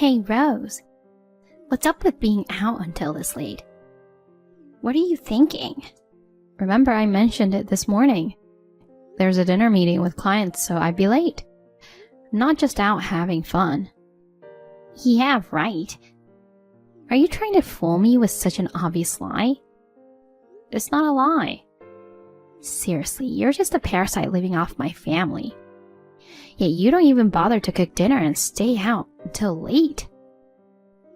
Hey, Rose. What's up with being out until this late? What are you thinking? Remember I mentioned it this morning. There's a dinner meeting with clients, so I'd be late. Not just out having fun. Yeah, right. Are you trying to fool me with such an obvious lie? It's not a lie. Seriously, you're just a parasite living off my family. Yet you don't even bother to cook dinner and stay out until late.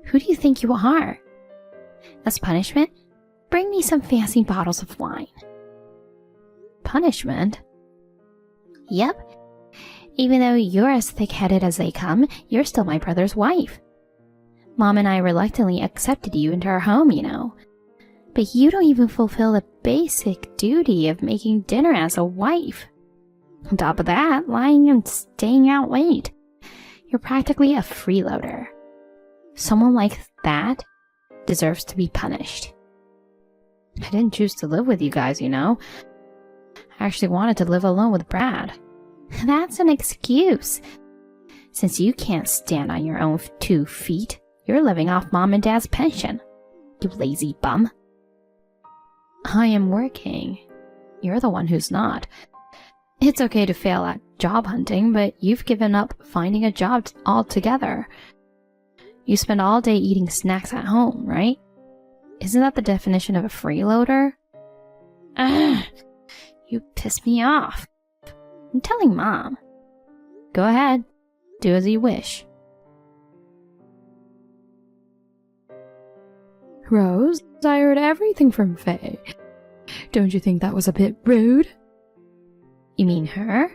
Who do you think you are? As punishment, bring me some fancy bottles of wine. Punishment? Yep. Even though you're as thick-headed as they come, you're still my brother's wife. Mom and I reluctantly accepted you into our home, you know. But you don't even fulfill the basic duty of making dinner as a wife. On top of that, lying and staying out late. You're practically a freeloader. Someone like that deserves to be punished. I didn't choose to live with you guys, you know. I actually wanted to live alone with Brad. That's an excuse. Since you can't stand on your own 2 feet, you're living off Mom and Dad's pension. You lazy bum. I am working. You're the one who's not. It's okay to fail at job hunting, but you've given up finding a job altogether. You spend all day eating snacks at home, right? Isn't that the definition of a freeloader? Ugh, you piss me off. I'm telling Mom. Go ahead. Do as you wish. Rose, I heard everything from Faye. Don't you think that was a bit rude? You mean her?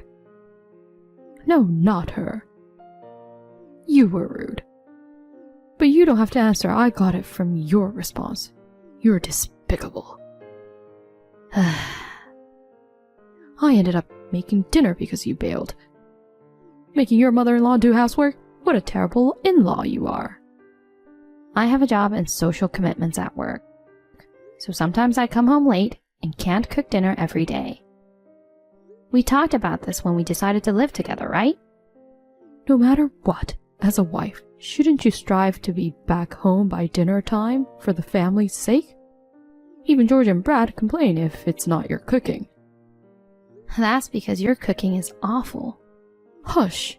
No, not her. You were rude. But you don't have to answer. I got it from your response. You're despicable. I ended up making dinner because you bailed. Making your mother-in-law do housework? What a terrible in-law you are. I have a job and social commitments at work. So sometimes I come home late and can't cook dinner every day. We talked about this when we decided to live together, right? No matter what, as a wife, shouldn't you strive to be back home by dinner time for the family's sake? Even George and Brad complain if it's not your cooking. That's because your cooking is awful. Hush!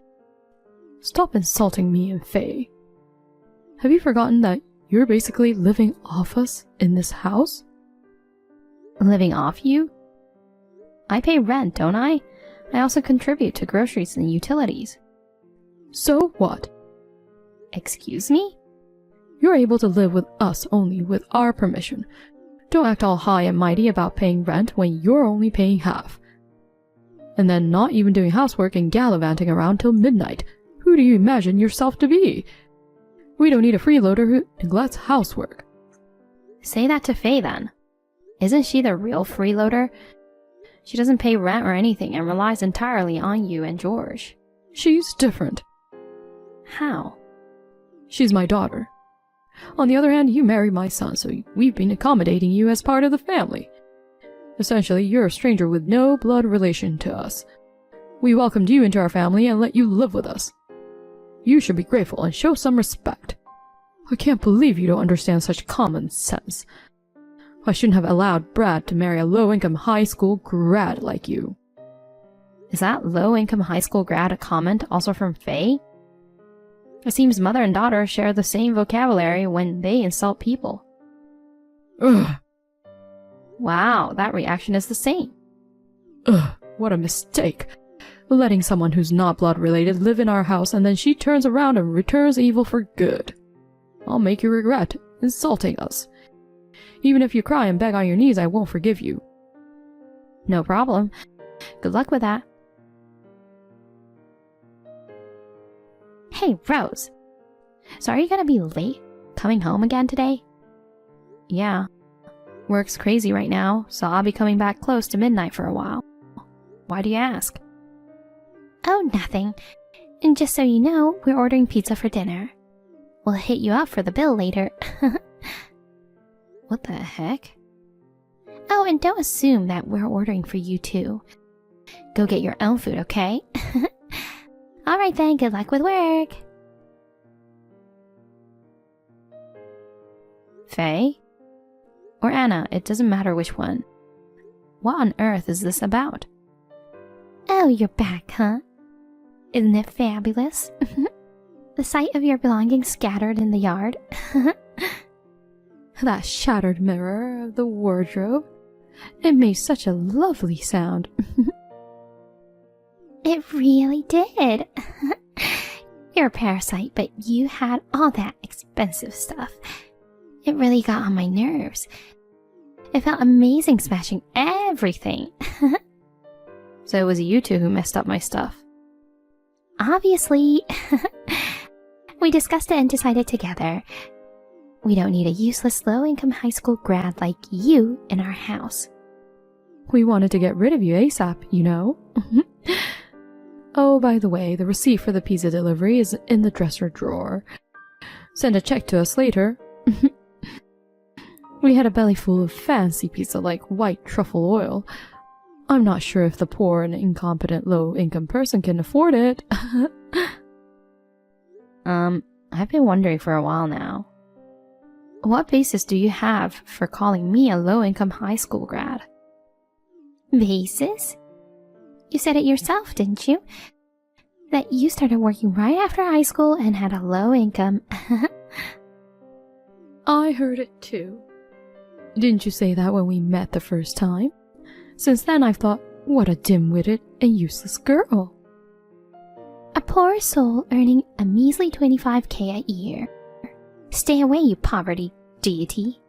Stop insulting me and Faye. Have you forgotten that you're basically living off us in this house? Living off you? I pay rent, don't I? I also contribute to groceries and utilities. So what? Excuse me? You're able to live with us only with our permission. Don't act all high and mighty about paying rent when you're only paying half. And then not even doing housework and gallivanting around till midnight. Who do you imagine yourself to be? We don't need a freeloader who neglects housework. Say that to Faye then. Isn't she the real freeloader? She doesn't pay rent or anything and relies entirely on you and George. She's different. How? She's my daughter. On the other hand, you married my son, so we've been accommodating you as part of the family. Essentially, you're a stranger with no blood relation to us. We welcomed you into our family and let you live with us. You should be grateful and show some respect. I can't believe you don't understand such common sense. I shouldn't have allowed Brad to marry a low-income high school grad like you. Is that low-income high school grad a comment also from Faye? It seems mother and daughter share the same vocabulary when they insult people. Ugh. Wow, that reaction is the same. Ugh, what a mistake. Letting someone who's not blood-related live in our house and then she turns around and returns evil for good. I'll make you regret insulting us. Even if you cry and beg on your knees, I won't forgive you. No problem. Good luck with that. Hey, Rose. So are you gonna be late coming home again today? Yeah. Work's crazy right now, so I'll be coming back close to midnight for a while. Why do you ask? Oh, nothing. And just so you know, we're ordering pizza for dinner. We'll hit you up for the bill later. What the heck? Oh, and don't assume that we're ordering for you too. Go get your own food, okay? Alright then, good luck with work. Faye? Or Anna, it doesn't matter which one. What on earth is this about? Oh, you're back, huh? Isn't it fabulous? The sight of your belongings scattered in the yard. That shattered mirror of the wardrobe. It made such a lovely sound. It really did. You're a parasite, but you had all that expensive stuff. It really got on my nerves. It felt amazing smashing everything. So it was you two who messed up my stuff. Obviously. We discussed it and decided together. We don't need a useless low-income high school grad like you in our house. We wanted to get rid of you ASAP, you know. Oh, by the way, the receipt for the pizza delivery is in the dresser drawer. Send a check to us later. We had a belly full of fancy pizza like white truffle oil. I'm not sure if the poor and incompetent low-income person can afford it. I've been wondering for a while now. What basis do you have for calling me a low-income high school grad? Basis? You said it yourself, didn't you? That you started working right after high school and had a low income. I heard it too. Didn't you say that when we met the first time? Since then I've thought, what a dim-witted and useless girl. A poor soul earning a measly 25K a year. Stay away, you poverty deity.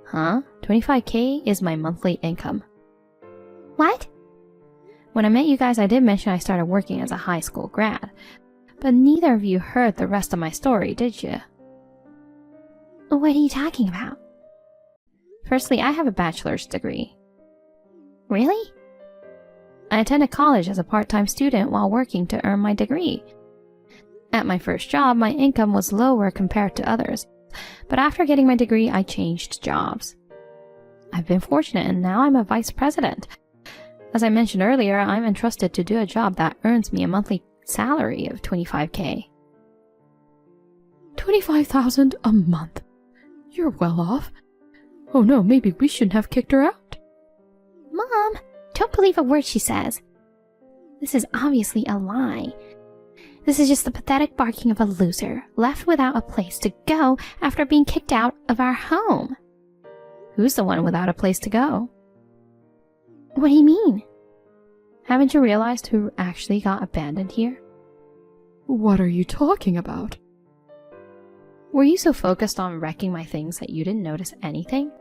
Huh? 25K is my monthly income. What? When I met you guys, I did mention I started working as a high school grad, but neither of you heard the rest of my story, did you? What are you talking about? Firstly, I have a bachelor's degree. Really? I attended college as a part-time student while working to earn my degree. At my first job, my income was lower compared to others, but after getting my degree, I changed jobs. I've been fortunate and now I'm a vice president. As I mentioned earlier, I'm entrusted to do a job that earns me a monthly salary of 25K. 25,000 a month? You're well off. Oh no, maybe we shouldn't have kicked her out. Mom, don't believe a word she says. This is obviously a lie. This is just the pathetic barking of a loser, left without a place to go after being kicked out of our home. Who's the one without a place to go? What do you mean? Haven't you realized who actually got abandoned here? What are you talking about? Were you so focused on wrecking my things that you didn't notice anything?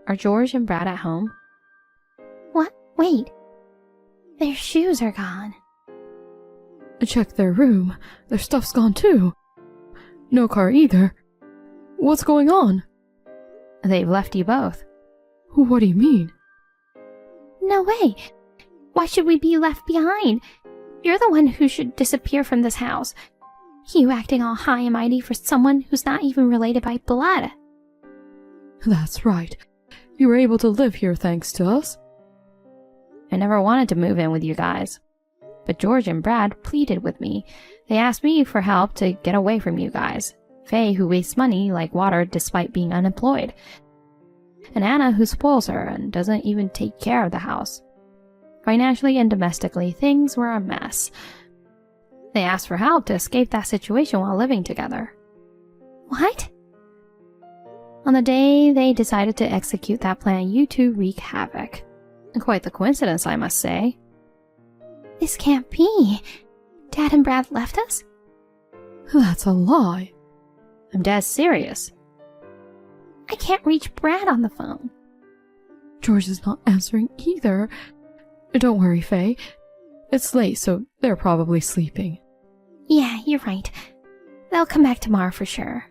Are George and Brad at home? What? Wait. Their shoes are gone. Check their room. Their stuff's gone too. No car either. What's going on? They've left you both. What do you mean? No way. Why should we be left behind? You're the one who should disappear from this house. You acting all high and mighty for someone who's not even related by blood. That's right. You were able to live here thanks to us. I never wanted to move in with you guys. But George and Brad pleaded with me. They asked me for help to get away from you guys. Faye, who wastes money like water despite being unemployed. And Anna, who spoils her and doesn't even take care of the house. Financially and domestically, things were a mess. They asked for help to escape that situation while living together. What? On the day they decided to execute that plan, you two wreak havoc. Quite the coincidence, I must say. This can't be. Dad and Brad left us? That's a lie. I'm dead serious. I can't reach Brad on the phone. George is not answering either. Don't worry, Faye. It's late, so they're probably sleeping. Yeah, you're right. They'll come back tomorrow for sure.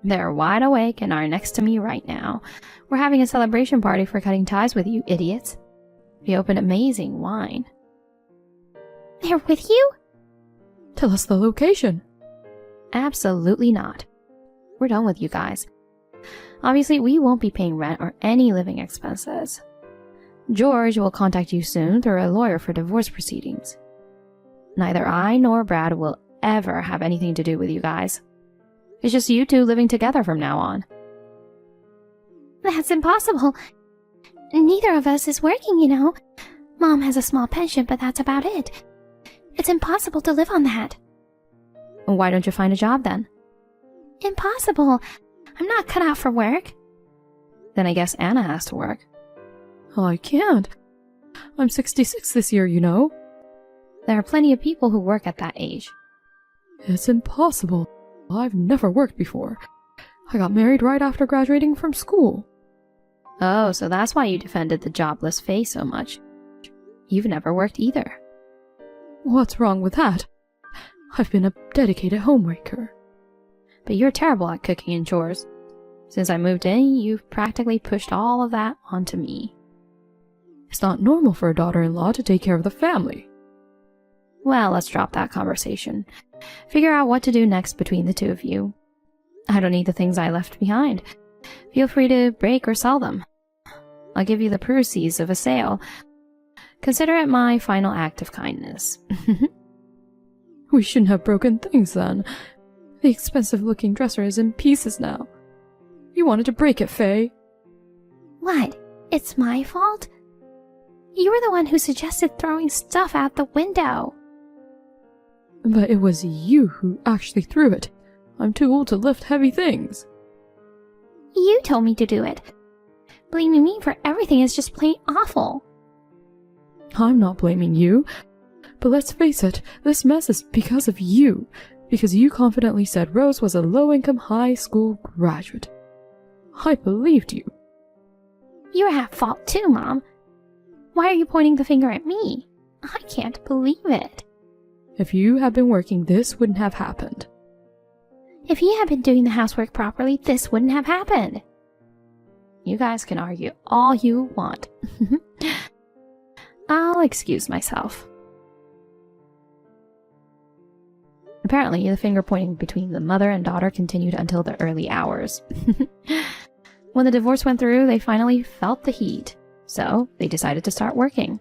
They're wide awake and are next to me right now. We're having a celebration party for cutting ties with you idiots. We opened amazing wine. They're with you? Tell us the location. Absolutely not. We're done with you guys. Obviously, we won't be paying rent or any living expenses. George will contact you soon through a lawyer for divorce proceedings. Neither I nor Brad will ever have anything to do with you guys. It's just you two living together from now on. That's impossible. Neither of us is working, you know. Mom has a small pension, but that's about it. It's impossible to live on that. Why don't you find a job then? Impossible. I'm not cut out for work. Then I guess Anna has to work. I can't. I'm 66 this year, you know. There are plenty of people who work at that age. It's impossible. I've never worked before. I got married right after graduating from school. Oh, so that's why you defended the jobless Faye so much. You've never worked either. What's wrong with that? I've been a dedicated homemaker. But you're terrible at cooking and chores. Since I moved in, you've practically pushed all of that onto me. It's not normal for a daughter-in-law to take care of the family. Well, let's drop that conversation. Figure out what to do next between the two of you. I don't need the things I left behind. Feel free to break or sell them. I'll give you the proceeds of a sale. Consider it my final act of kindness. We shouldn't have broken things then. The expensive-looking dresser is in pieces now. You wanted to break it, Faye. What? It's my fault? You were the one who suggested throwing stuff out the window. But it was you who actually threw it. I'm too old to lift heavy things. You told me to do it. Blaming me for everything is just plain awful. I'm not blaming you. But let's face it, this mess is because of you. Because you confidently said Rose was a low-income high school graduate. I believed you. You're at fault too, Mom. Why are you pointing the finger at me? I can't believe it. If you had been working, this wouldn't have happened. If you had been doing the housework properly, this wouldn't have happened. You guys can argue all you want. I'll excuse myself. Apparently, the finger pointing between the mother and daughter continued until the early hours. When the divorce went through, they finally felt the heat, so they decided to start working.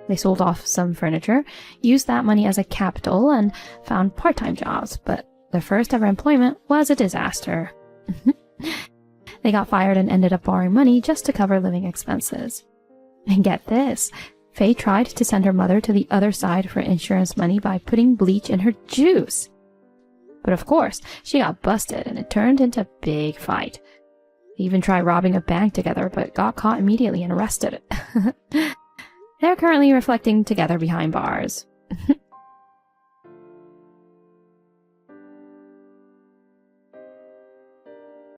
They sold off some furniture, used that money as a capital, and found part-time jobs, but their first ever employment was a disaster. They got fired and ended up borrowing money just to cover living expenses. And get this, Faye tried to send her mother to the other side for insurance money by putting bleach in her juice. But of course, she got busted and it turned into a big fight. They even tried robbing a bank together, but got caught immediately and arrested. They're currently reflecting together behind bars.